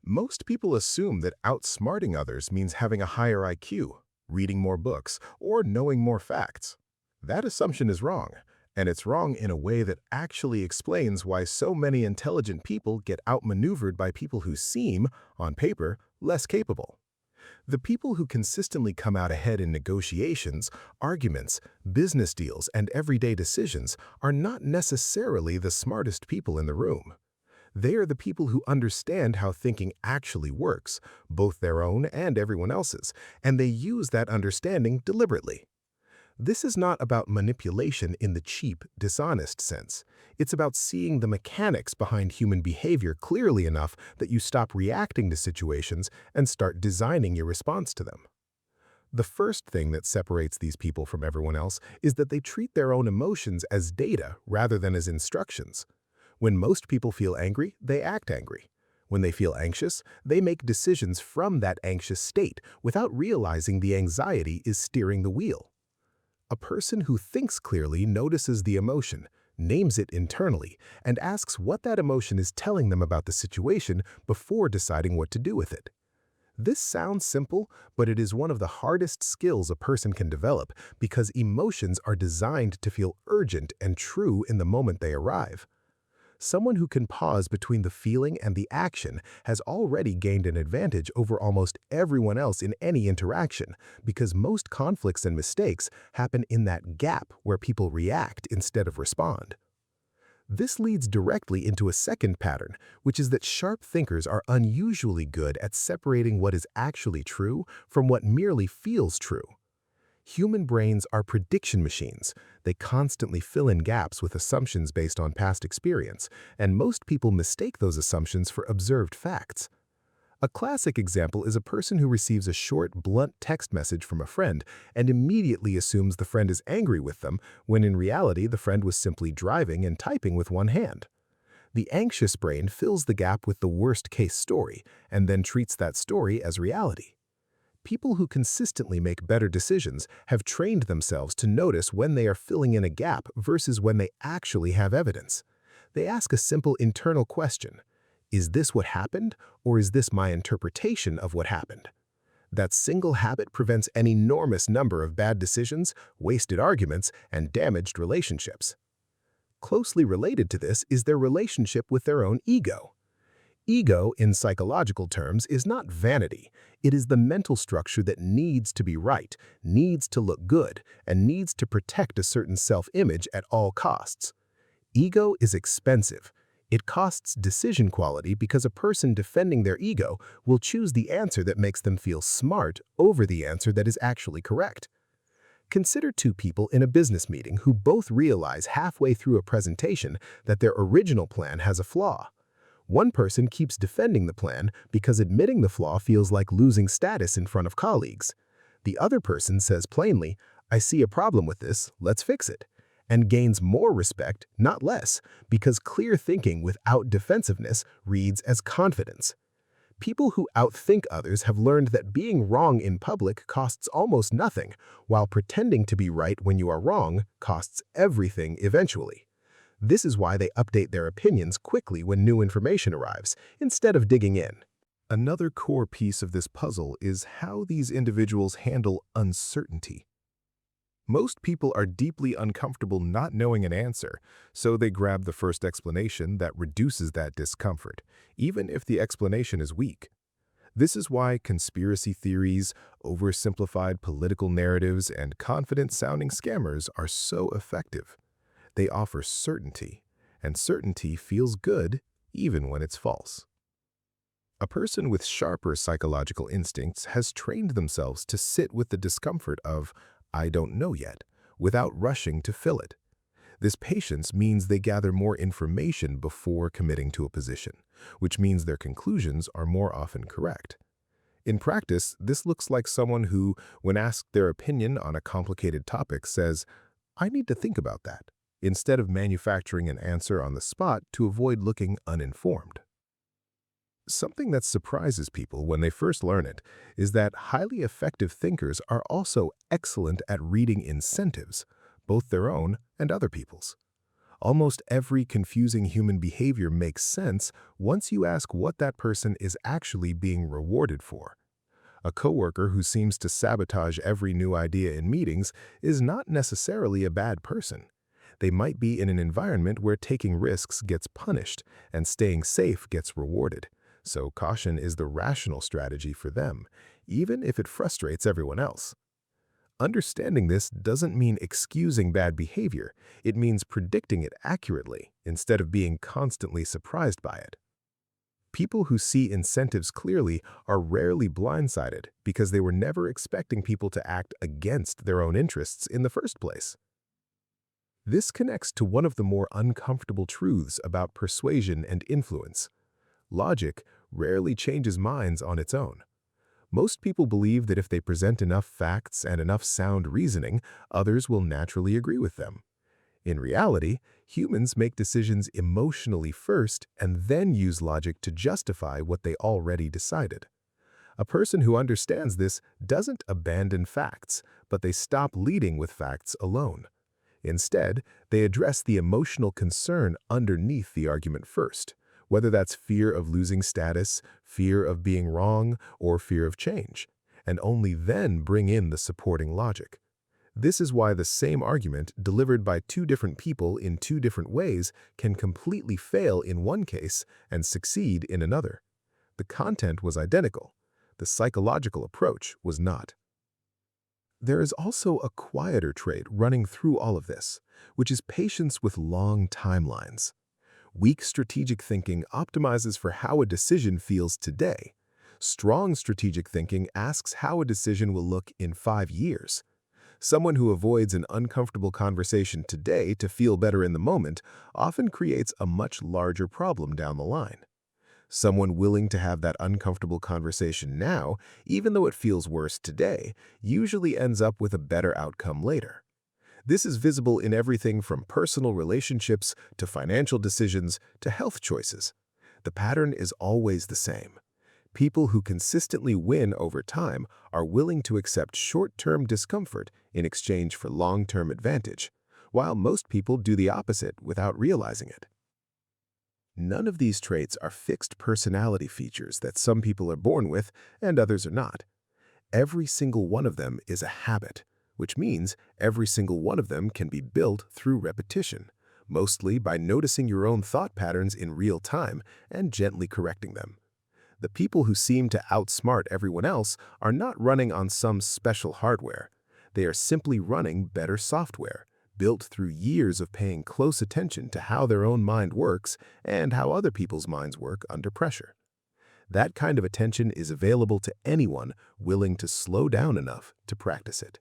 Most people assume that outsmarting others means having a higher IQ, reading more books, or knowing more facts. That assumption is wrong, and it's wrong in a way that actually explains why so many intelligent people get outmaneuvered by people who seem, on paper, less capable. The people who consistently come out ahead in negotiations, arguments, business deals, and everyday decisions are not necessarily the smartest people in the room. They are the people who understand how thinking actually works, both their own and everyone else's, and they use that understanding deliberately. This is not about manipulation in the cheap, dishonest sense. It's about seeing the mechanics behind human behavior clearly enough that you stop reacting to situations and start designing your response to them. The first thing that separates these people from everyone else is that they treat their own emotions as data rather than as instructions. When most people feel angry, they act angry. When they feel anxious, they make decisions from that anxious state without realizing the anxiety is steering the wheel. A person who thinks clearly notices the emotion, names it internally, and asks what that emotion is telling them about the situation before deciding what to do with it. This sounds simple, but it is one of the hardest skills a person can develop because emotions are designed to feel urgent and true in the moment they arrive. Someone who can pause between the feeling and the action has already gained an advantage over almost everyone else in any interaction because most conflicts and mistakes happen in that gap where people react instead of respond. This leads directly into a second pattern, which is that sharp thinkers are unusually good at separating what is actually true from what merely feels true. Human brains are prediction machines. They constantly fill in gaps with assumptions based on past experience, and most people mistake those assumptions for observed facts. A classic example is a person who receives a short, blunt text message from a friend and immediately assumes the friend is angry with them, when in reality the friend was simply driving and typing with one hand. The anxious brain fills the gap with the worst-case story and then treats that story as reality. People who consistently make better decisions have trained themselves to notice when they are filling in a gap versus when they actually have evidence. They ask a simple internal question: is this what happened, or is this my interpretation of what happened? That single habit prevents an enormous number of bad decisions, wasted arguments, and damaged relationships. Closely related to this is their relationship with their own ego. Ego, in psychological terms, is not vanity. It is the mental structure that needs to be right, needs to look good, and needs to protect a certain self-image at all costs. Ego is expensive. It costs decision quality because a person defending their ego will choose the answer that makes them feel smart over the answer that is actually correct. Consider two people in a business meeting who both realize halfway through a presentation that their original plan has a flaw. One person keeps defending the plan because admitting the flaw feels like losing status in front of colleagues. The other person says plainly, "I see a problem with this, let's fix it," and gains more respect, not less, because clear thinking without defensiveness reads as confidence. People who outthink others have learned that being wrong in public costs almost nothing, while pretending to be right when you are wrong costs everything eventually. This is why they update their opinions quickly when new information arrives, instead of digging in. Another core piece of this puzzle is how these individuals handle uncertainty. Most people are deeply uncomfortable not knowing an answer, so they grab the first explanation that reduces that discomfort, even if the explanation is weak. This is why conspiracy theories, oversimplified political narratives, and confident-sounding scammers are so effective. They offer certainty, and certainty feels good even when it's false. A person with sharper psychological instincts has trained themselves to sit with the discomfort of "I don't know yet," without rushing to fill it. This patience means they gather more information before committing to a position, which means their conclusions are more often correct. In practice, this looks like someone who, when asked their opinion on a complicated topic, says, "I need to think about that," instead of manufacturing an answer on the spot to avoid looking uninformed. Something that surprises people when they first learn it is that highly effective thinkers are also excellent at reading incentives, both their own and other people's. Almost every confusing human behavior makes sense once you ask what that person is actually being rewarded for. A coworker who seems to sabotage every new idea in meetings is not necessarily a bad person. They might be in an environment where taking risks gets punished and staying safe gets rewarded. So caution is the rational strategy for them, even if it frustrates everyone else. Understanding this doesn't mean excusing bad behavior. It means predicting it accurately instead of being constantly surprised by it. People who see incentives clearly are rarely blindsided because they were never expecting people to act against their own interests in the first place. This connects to one of the more uncomfortable truths about persuasion and influence. Logic rarely changes minds on its own. Most people believe that if they present enough facts and enough sound reasoning, others will naturally agree with them. In reality, humans make decisions emotionally first and then use logic to justify what they already decided. A person who understands this doesn't abandon facts, but they stop leading with facts alone. Instead, they address the emotional concern underneath the argument first, whether that's fear of losing status, fear of being wrong, or fear of change, and only then bring in the supporting logic. This is why the same argument, delivered by two different people in two different ways, can completely fail in one case and succeed in another. The content was identical. The psychological approach was not. There is also a quieter trait running through all of this, which is patience with long timelines. Weak strategic thinking optimizes for how a decision feels today. Strong strategic thinking asks how a decision will look in 5 years. Someone who avoids an uncomfortable conversation today to feel better in the moment often creates a much larger problem down the line. Someone willing to have that uncomfortable conversation now, even though it feels worse today, usually ends up with a better outcome later. This is visible in everything from personal relationships to financial decisions to health choices. The pattern is always the same. People who consistently win over time are willing to accept short-term discomfort in exchange for long-term advantage, while most people do the opposite without realizing it. None of these traits are fixed personality features that some people are born with and others are not. Every single one of them is a habit, which means every single one of them can be built through repetition, mostly by noticing your own thought patterns in real time and gently correcting them. The people who seem to outsmart everyone else are not running on some special hardware. They are simply running better software, built through years of paying close attention to how their own mind works and how other people's minds work under pressure. That kind of attention is available to anyone willing to slow down enough to practice it.